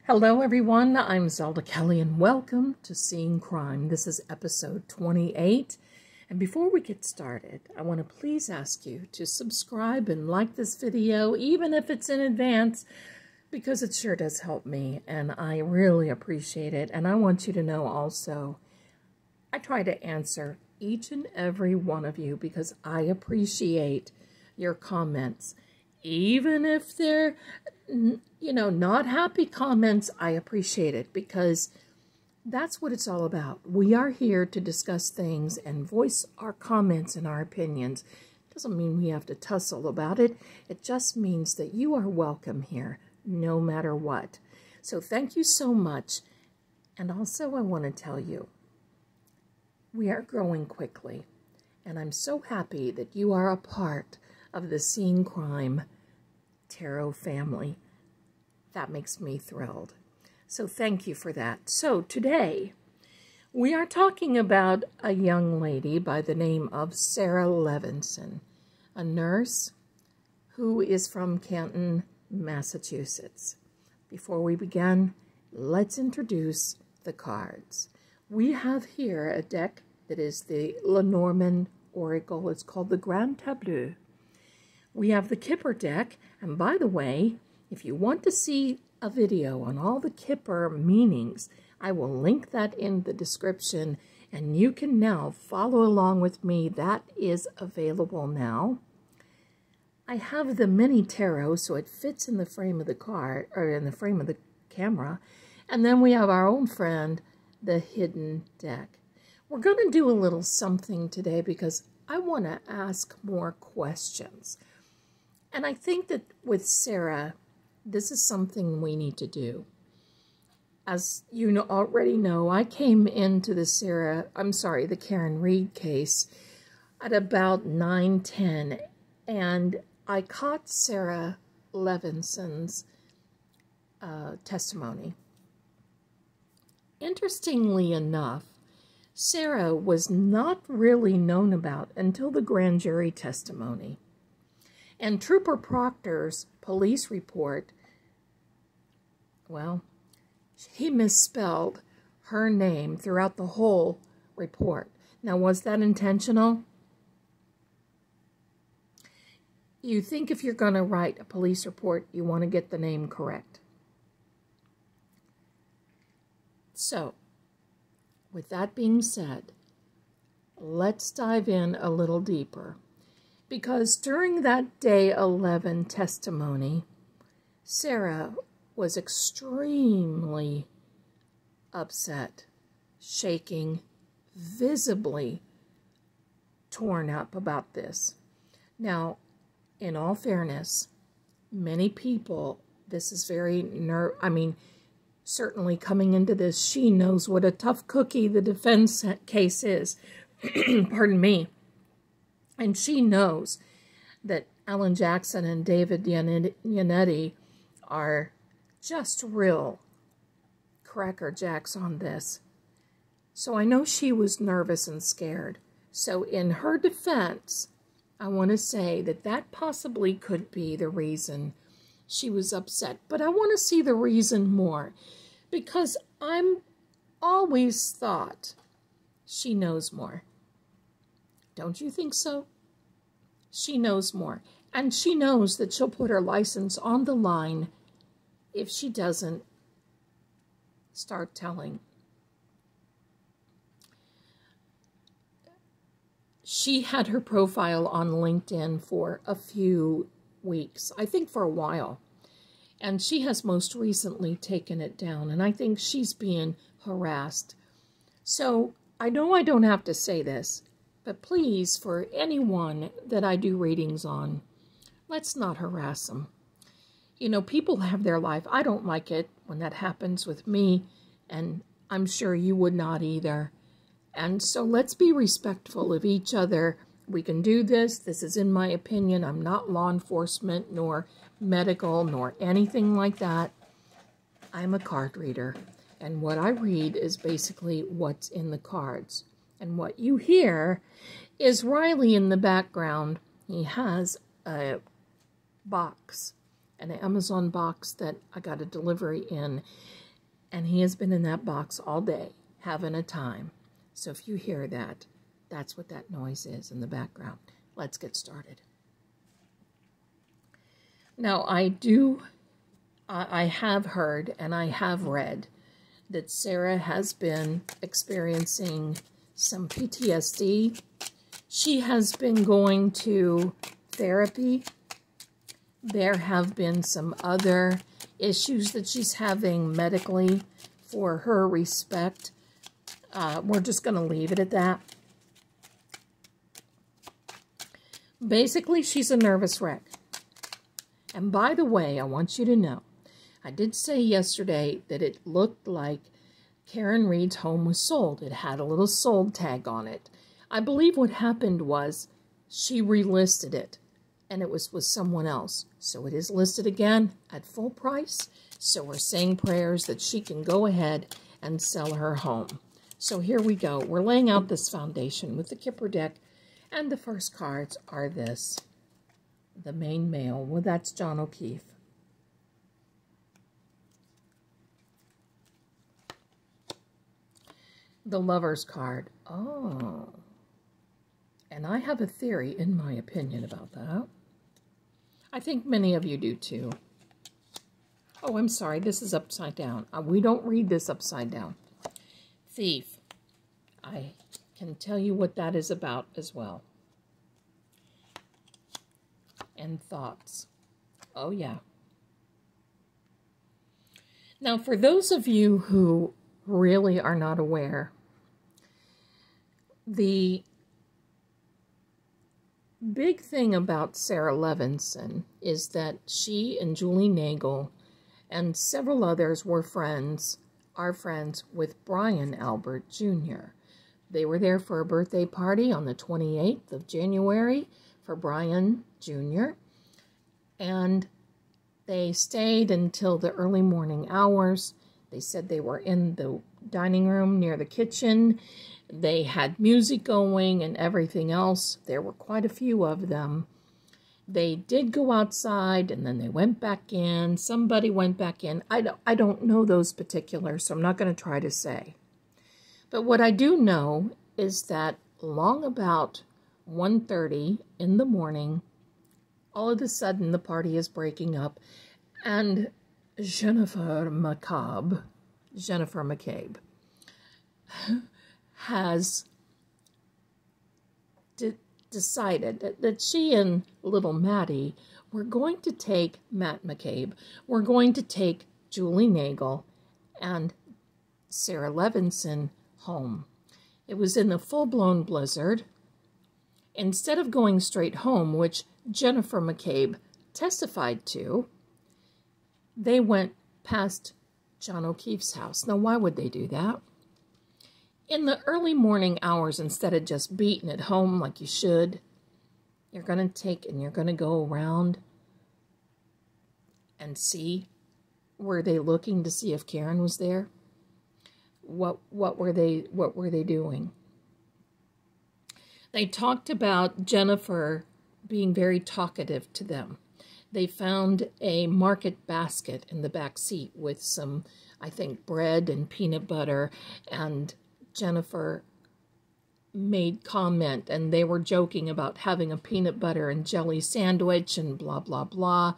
Hello everyone, I'm Zelda Kelly and welcome to Seeing Crime. This is episode 28. And before we get started, I want to please ask you to subscribe and like this video, even if it's in advance, because it sure does help me and I really appreciate it. And I want you to know also, I try to answer each and every one of you because I appreciate your comments. Even if they're, not happy comments, I appreciate it because that's what it's all about. We are here to discuss things and voice our comments and our opinions. Doesn't mean we have to tussle about it. It just means that you are welcome here, no matter what. So thank you so much. And also I want to tell you, we are growing quickly. And I'm so happy that you are a part of the Seeing Crime Tarot family. That makes me thrilled. So thank you for that. So today, we are talking about a young lady by the name of Sarah Levison, a nurse who is from Canton, Massachusetts. Before we begin, let's introduce the cards. We have here a deck that is the Lenormand Oracle. It's called the Grand Tableau. We have the Kipper deck, and by the way, if you want to see a video on all the Kipper meanings, I will link that in the description, and you can now follow along with me. That is available now. I have the mini tarot, so it fits in the frame of the card, or in the frame of the camera, and then we have our own friend, the hidden deck. We're going to do a little something today because I want to ask more questions. And I think that with Sarah, this is something we need to do. As you already know, I came into the Karen Reed case at about 9:10, and I caught Sarah Levinson's testimony. Interestingly enough, Sarah was not really known about until the grand jury testimony. And Trooper Proctor's police report, well, he misspelled her name throughout the whole report. Now, was that intentional? You think if you're going to write a police report, you want to get the name correct. So, with that being said, let's dive in a little deeper. Because during that day 11 testimony, Sarah was extremely upset, shaking, visibly torn up about this. Now, in all fairness, many people, this is very certainly coming into this, she knows what a tough cookie the defense case is. Pardon me. And she knows that Alan Jackson and David Yannetti are just real cracker jacks on this. So I know she was nervous and scared. So in her defense, I want to say that that possibly could be the reason she was upset. But I want to see the reason more, because I'm always thought she knows more. Don't you think so? She knows more. And she knows that she'll put her license on the line if she doesn't start telling. She had her profile on LinkedIn for a few weeks, I think for a while. And she has most recently taken it down. And I think she's being harassed. So I know I don't have to say this, but please, for anyone that I do readings on, let's not harass them. People have their life. I don't like it when that happens with me, and I'm sure you would not either. And so let's be respectful of each other. We can do this. This is in my opinion. I'm not law enforcement, nor medical, nor anything like that. I'm a card reader, and what I read is basically what's in the cards. And what you hear is Riley in the background. He has a box an Amazon box that I got a delivery in, and he has been in that box all day, having a time. So if you hear that, that's what that noise is in the background. Let's get started. Now, I have heard and I have read that Sarah has been experiencing some PTSD. She has been going to therapy. There have been some other issues that she's having medically for her respect. We're just going to leave it at that. Basically, she's a nervous wreck. And by the way, I want you to know, I did say yesterday that it looked like Karen Reed's home was sold. It had a little sold tag on it. I believe what happened was she relisted it, and it was with someone else. So it is listed again at full price. So we're saying prayers that she can go ahead and sell her home. So here we go. We're laying out this foundation with the Kipper deck, and the first cards are this. The main male. Well, that's John O'Keefe. The Lover's card. Oh. And I have a theory, in my opinion, about that. I think many of you do, too. Oh, I'm sorry. This is upside down. We don't read this upside down. Thief. I can tell you what that is about as well. And thoughts. Oh, yeah. Now, for those of you who really are not aware, the big thing about Sarah Levison is that she and Julie Nagel and several others were are friends with Brian Albert Jr. They were there for a birthday party on the 28th of January for Brian Jr. And they stayed until the early morning hours. They said they were in the dining room near the kitchen. They had music going and everything else. There were quite a few of them. They did go outside and then they went back in. Somebody went back in. I don't know those particulars, so I'm not going to try to say. But what I do know is that along about 1:30 in the morning, all of a sudden the party is breaking up, and Jennifer McCabe has decided that she and little Maddie were going to take Matt McCabe, we're going to take Julie Nagel and Sarah Levison home. It was in the full-blown blizzard. Instead of going straight home, which Jennifer McCabe testified to, they went past John O'Keefe's house. Now, why would they do that? In the early morning hours, instead of just beating it home like you should, you're going to take and you're going to go around and see. Were they looking to see if Karen was there? What were they doing? They talked about Jennifer being very talkative to them. They found a market basket in the back seat with some, I think, bread and peanut butter, and Jennifer made comment, and they were joking about having a peanut butter and jelly sandwich and blah, blah, blah.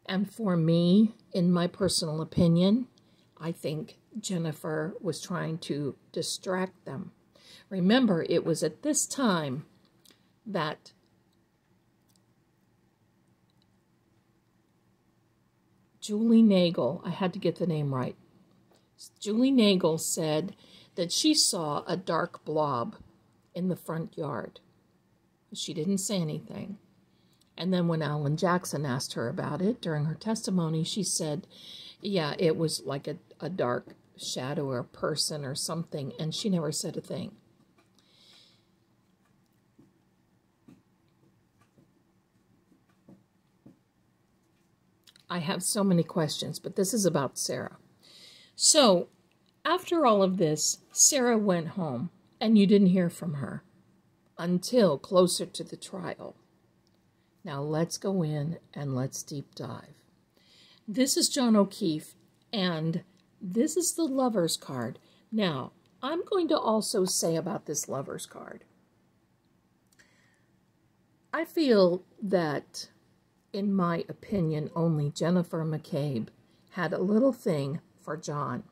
And for me, in my personal opinion, I think Jennifer was trying to distract them. Remember, it was at this time that Julie Nagel, I had to get the name right, Julie Nagel said that she saw a dark blob in the front yard. She didn't say anything. And then when Alan Jackson asked her about it during her testimony, she said, yeah, it was like a dark shadow or a person or something, and she never said a thing. I have so many questions, but this is about Sarah. So, after all of this, Sarah went home, and you didn't hear from her until closer to the trial. Now let's go in and let's deep dive. This is John O'Keefe, and this is the Lover's card. Now, I'm going to also say about this Lover's card. I feel that, in my opinion, only Jennifer McCabe had a little thing for John.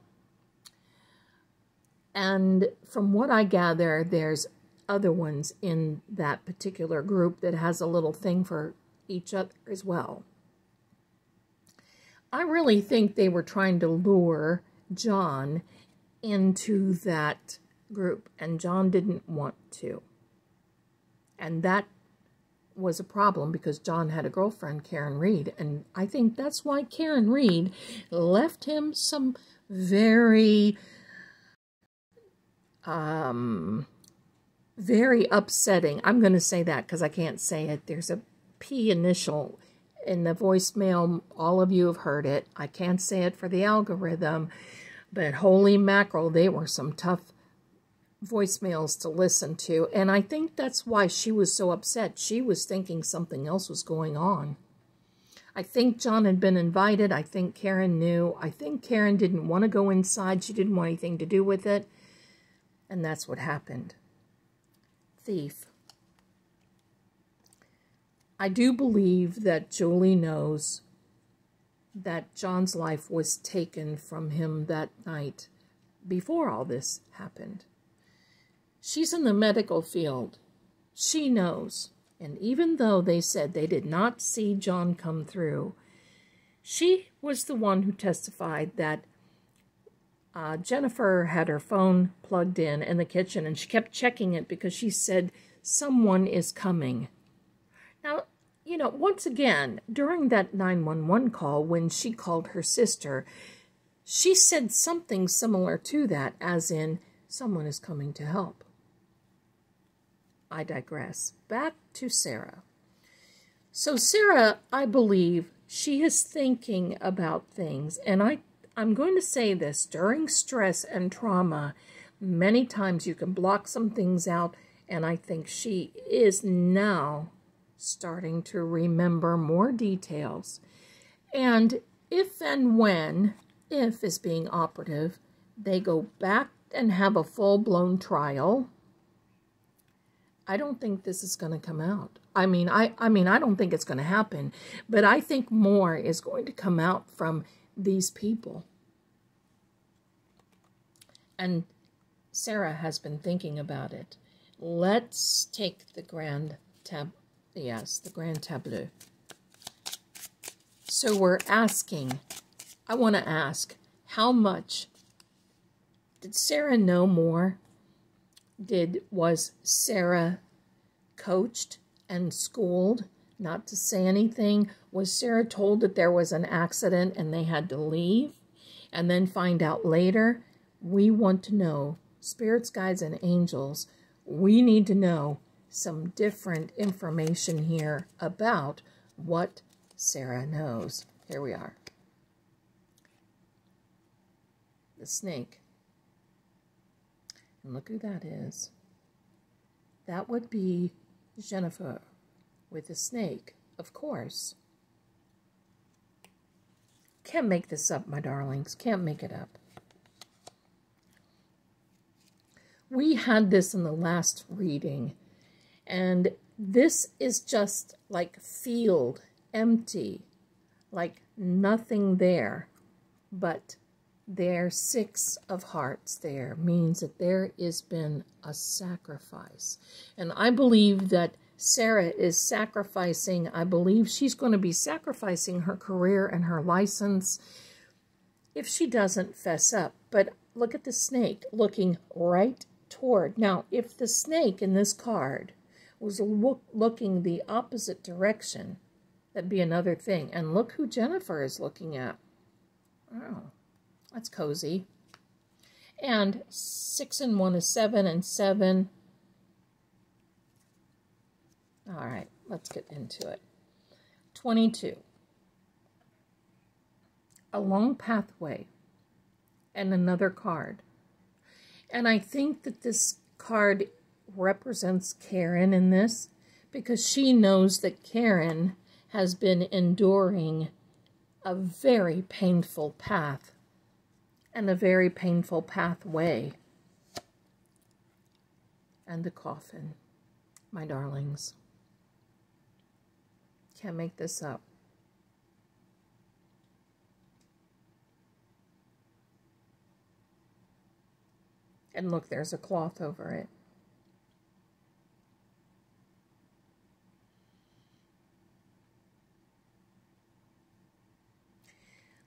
And from what I gather, there's other ones in that particular group that has a little thing for each other as well. I really think they were trying to lure John into that group, and John didn't want to. And that was a problem because John had a girlfriend, Karen Reed, and I think that's why Karen Reed left him some very upsetting. I'm going to say that because I can't say it. There's a P initial in the voicemail. All of you have heard it. I can't say it for the algorithm, but holy mackerel, they were some tough voicemails to listen to. And I think that's why she was so upset. She was thinking something else was going on. I think John had been invited. I think Karen knew. I think Karen didn't want to go inside. She didn't want anything to do with it. And that's what happened. Thief. I do believe that Julie knows that John's life was taken from him that night before all this happened. She's in the medical field. She knows. And even though they said they did not see John come through, she was the one who testified that Jennifer had her phone plugged in the kitchen, and she kept checking it because she said, someone is coming. Now, you know, once again, during that 911 call, when she called her sister, she said something similar to that, as in, someone is coming to help. I digress. Back to Sarah. So Sarah, I believe, she is thinking about things, and I'm going to say this, during stress and trauma, many times you can block some things out, and I think she is now starting to remember more details. And if and when, if is being operative, they go back and have a full-blown trial, I don't think this is going to come out. I mean, I don't think it's going to happen, but I think more is going to come out from these people. And Sarah has been thinking about it. Let's take the grand tableau. So we're asking, I want to ask, how much did Sarah know more? Was Sarah coached and schooled not to say anything? Was Sarah told that there was an accident and they had to leave and then find out later? We want to know, spirits, guides, and angels, we need to know some different information here about what Sarah knows. Here we are. The snake. And look who that is. That would be Jennifer with a snake, of course. Can't make this up, my darlings. Can't make it up. We had this in the last reading, and this is just like field, empty, like nothing there, but there's 6 of hearts there, means that there has been a sacrifice. And I believe that Sarah is sacrificing, I believe she's going to be sacrificing her career and her license if she doesn't fess up. But look at the snake looking right toward. Now, if the snake in this card was looking the opposite direction, that'd be another thing. And look who Jennifer is looking at. Oh, that's cozy. And 6 and 1 is 7 and 7. All right, let's get into it. 22. A long pathway and another card. And I think that this card represents Karen in this, because she knows that Karen has been enduring a very painful path and a very painful pathway. And the coffin, my darlings. Can't make this up. And look, there's a cloth over it.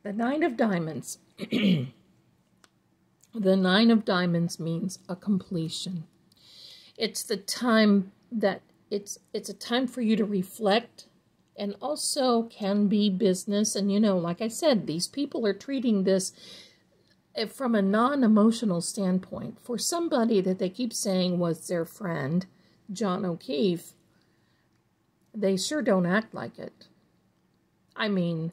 The Nine of Diamonds. The Nine of Diamonds means a completion. It's the time that it's a time for you to reflect, and also can be business. And you know, like I said, these people are treating this from a non-emotional standpoint. For somebody that they keep saying was their friend, John O'Keefe, they sure don't act like it. I mean,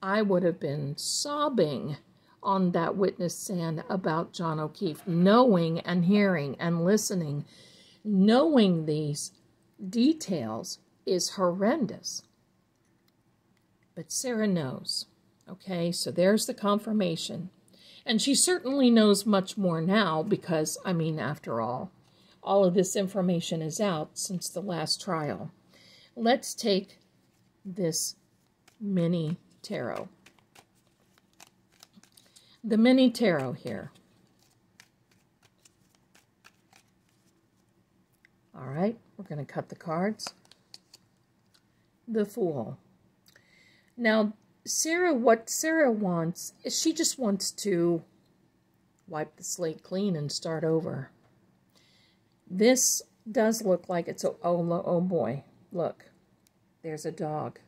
I would have been sobbing on that witness stand about John O'Keefe, knowing and hearing and listening. Knowing these details is horrendous. But Sarah knows. Okay, so there's the confirmation. And she certainly knows much more now because, I mean, after all of this information is out since the last trial. Let's take this mini tarot. The mini tarot here. All right, we're going to cut the cards. The Fool. Now, what Sarah wants is she just wants to wipe the slate clean and start over. This does look like it's oh boy, look, there's a dog.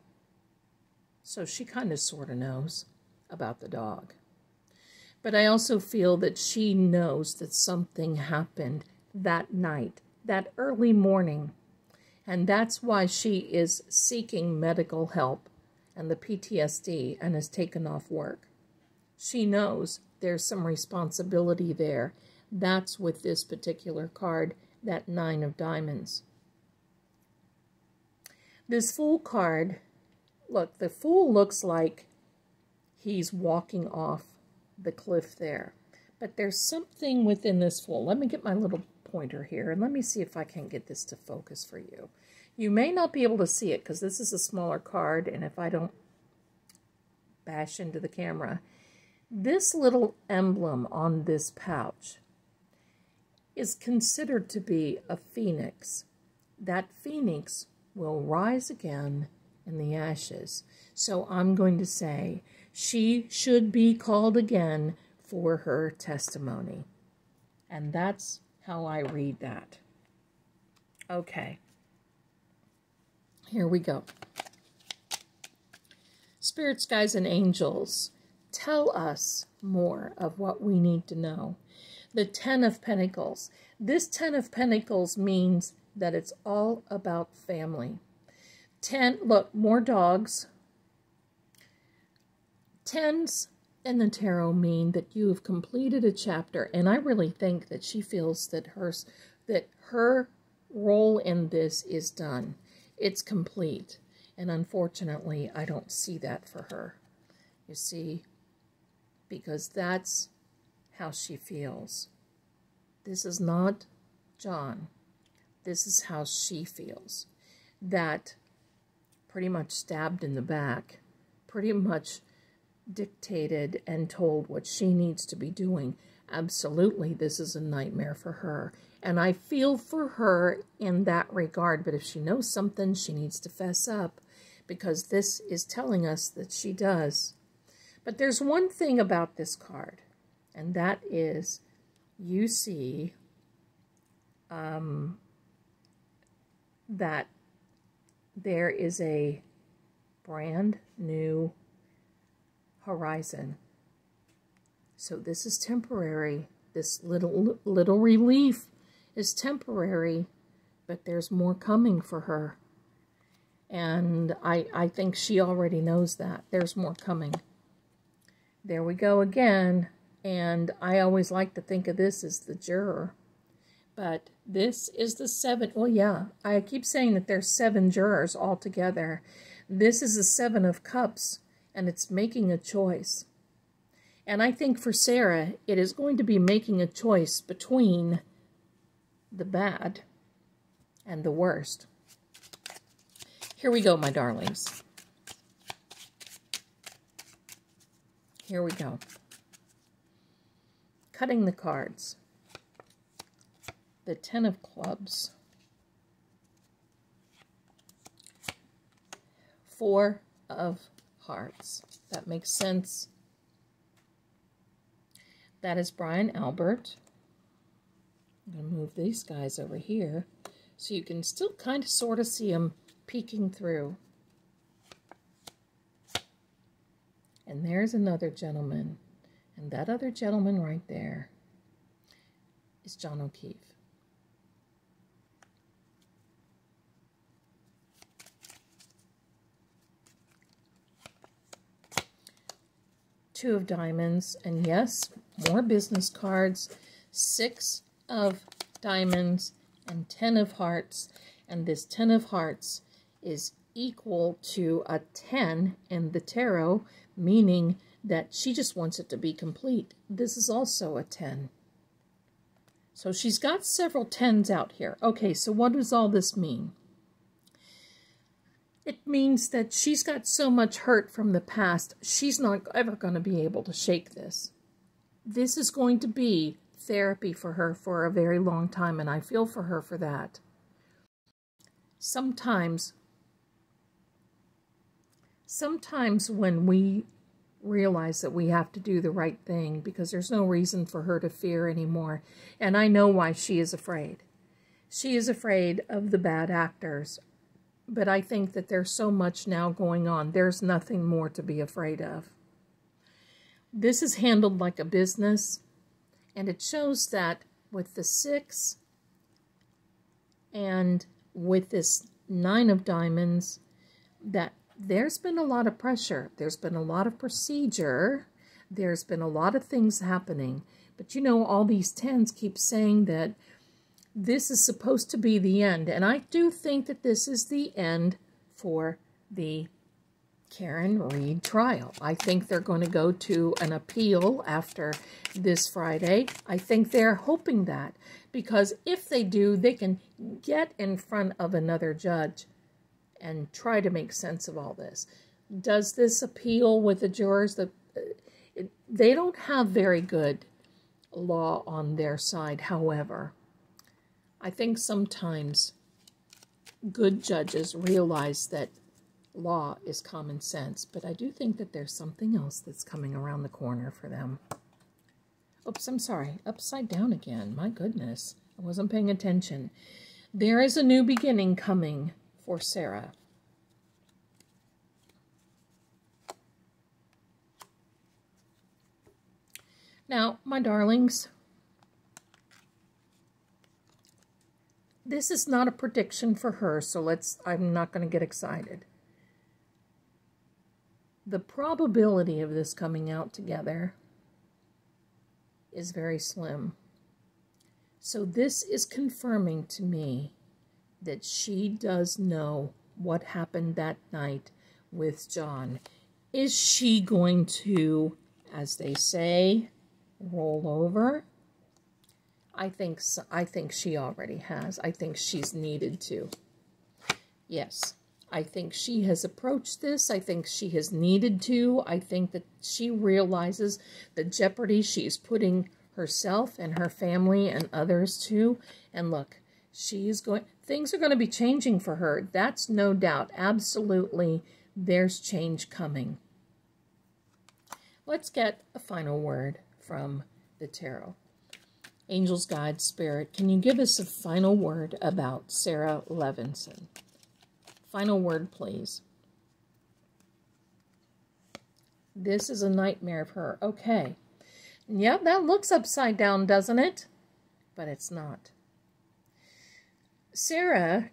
So she kind of sort of knows about the dog. But I also feel that she knows that something happened that night, that early morning. And that's why she is seeking medical help and the PTSD and has taken off work. She knows there's some responsibility there. That's with this particular card, that Nine of Diamonds. This Fool card, look, the Fool looks like he's walking off the cliff there. But there's something within this Fool. Let me get my little pointer here and let me see if I can get this to focus for you. You may not be able to see it because this is a smaller card, and if I don't bash into the camera, this little emblem on this pouch is considered to be a phoenix. That phoenix will rise again in the ashes. So I'm going to say she should be called again for her testimony. And that's how I read that. Okay. Here we go. Spirits, guides, and angels, tell us more of what we need to know. The Ten of Pentacles. This Ten of Pentacles means that it's all about family. Look, more dogs. Tens in the tarot mean that you have completed a chapter, and I really think that she feels that her role in this is done. It's complete. And unfortunately, I don't see that for her. You see? Because that's how she feels. This is not John. This is how she feels. That pretty much stabbed in the back, pretty much dictated and told what she needs to be doing. Absolutely, this is a nightmare for her. And I feel for her in that regard. But if she knows something, she needs to fess up, because this is telling us that she does. But there's one thing about this card, and that is you see that there is a brand new horizon. So this is temporary. This little relief is temporary, but there's more coming for her. And I think she already knows that. There's more coming. There we go again. And I always like to think of this as the juror. But this is the 7. Well, yeah, I keep saying that there's 7 jurors altogether. This is the 7 of Cups, and it's making a choice. And I think for Sarah, it is going to be making a choice between the bad and the worst. Here we go, my darlings. Here we go. Cutting the cards. The 10 of Clubs. 4 of Hearts. That makes sense. That is Brian Albert. I'm going to move these guys over here so you can still kind of sort of see them peeking through. And there's another gentleman. And that other gentleman right there is John O'Keefe. Two of Diamonds, and yes, more business cards. 6 of Diamonds and 10 of Hearts, and this 10 of Hearts is equal to a 10 in the tarot, meaning that she just wants it to be complete. This is also a 10. So she's got several 10s out here. Okay, so what does all this mean? It means that she's got so much hurt from the past, she's not ever going to be able to shake this. This is going to be therapy for her for a very long time, and I feel for her for that. Sometimes when we realize that we have to do the right thing, because there's no reason for her to fear anymore, and I know why she is afraid. She is afraid of the bad actors. But I think that there's so much now going on. There's nothing more to be afraid of. This is handled like a business. And it shows that with the 6 and with this 9 of Diamonds, that there's been a lot of pressure. There's been a lot of procedure. There's been a lot of things happening. But you know, all these 10s keep saying that this is supposed to be the end, and I do think that this is the end for the Karen Reed trial. I think they're going to go to an appeal after this Friday. I think they're hoping that, because if they do, they can get in front of another judge and try to make sense of all this. Does this appeal with the jurors? They don't have very good law on their side, however. I think sometimes good judges realize that law is common sense, but I do think that there's something else that's coming around the corner for them. Oops, I'm sorry. Upside down again. My goodness. I wasn't paying attention. There is a new beginning coming for Sarah. Now, my darlings, this is not a prediction for her, so I'm not going to get excited. The probability of this coming out together is very slim. So this is confirming to me that she does know what happened that night with John. Is she going to, as they say, roll over? I think she already has. I think she's needed to. Yes, I think she has approached this. I think she has needed to. I think that she realizes the jeopardy she's putting herself and her family and others to. And look, things are going to be changing for her. That's no doubt. Absolutely, there's change coming. Let's get a final word from the tarot. Angels, Guide, Spirit, can you give us a final word about Sarah Levison? Final word, please. This is a nightmare of her. Okay. Yep, that looks upside down, doesn't it? But it's not. Sarah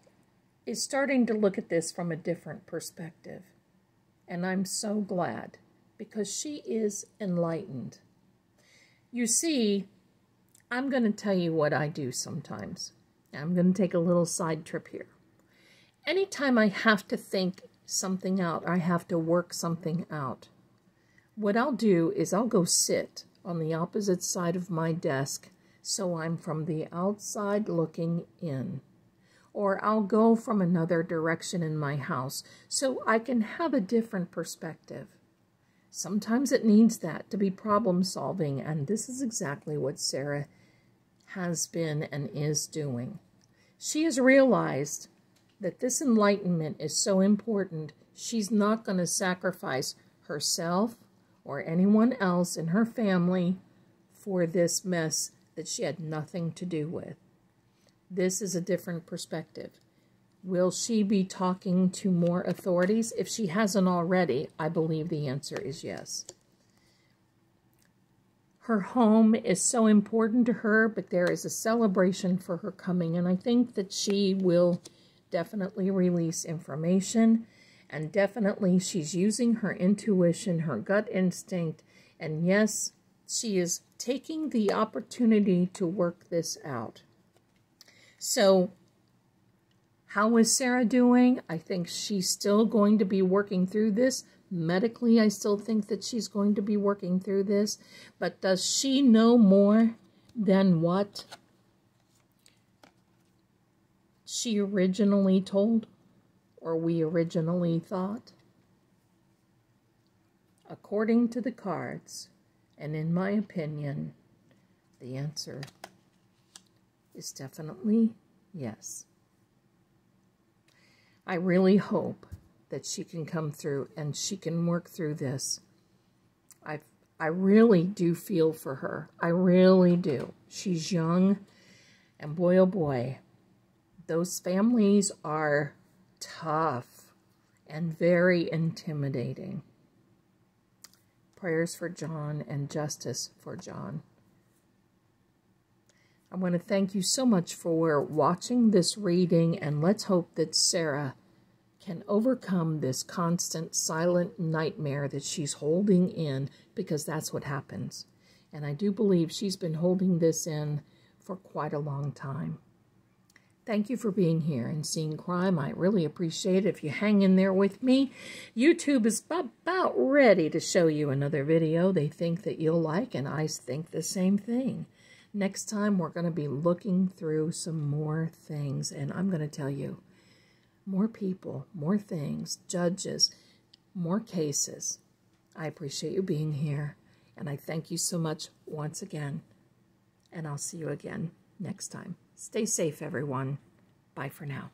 is starting to look at this from a different perspective. And I'm so glad, because she is enlightened. You see, I'm going to tell you what I do sometimes. I'm going to take a little side trip here. Anytime I have to think something out, I have to work something out, what I'll do is I'll go sit on the opposite side of my desk so I'm from the outside looking in. Or I'll go from another direction in my house so I can have a different perspective. Sometimes it needs that to be problem solving, and this is exactly what Sarah has been and is doing. She has realized that this enlightenment is so important, she's not going to sacrifice herself or anyone else in her family for this mess that she had nothing to do with. This is a different perspective. Will she be talking to more authorities? If she hasn't already, I believe the answer is yes. Her home is so important to her, but there is a celebration for her coming, and I think that she will definitely release information, and definitely she's using her intuition, her gut instinct, and yes, she is taking the opportunity to work this out. So, how is Sarah doing? I think she's still going to be working through this. Medically, I still think that she's going to be working through this. But does she know more than what she originally told, or we originally thought? According to the cards, and in my opinion, the answer is definitely yes. I really hope that she can come through and she can work through this. I really do feel for her. I really do. She's young, and boy, oh boy, those families are tough and very intimidating. Prayers for John and justice for John. I want to thank you so much for watching this reading, and let's hope that Sarah can overcome this constant silent nightmare that she's holding in, because that's what happens. And I do believe she's been holding this in for quite a long time. Thank you for being here and seeing crime. I really appreciate it if you hang in there with me. YouTube is about ready to show you another video they think that you'll like, and I think the same thing. Next time, we're going to be looking through some more things, and I'm going to tell you, more people, more things, judges, more cases. I appreciate you being here, and I thank you so much once again, and I'll see you again next time. Stay safe, everyone. Bye for now.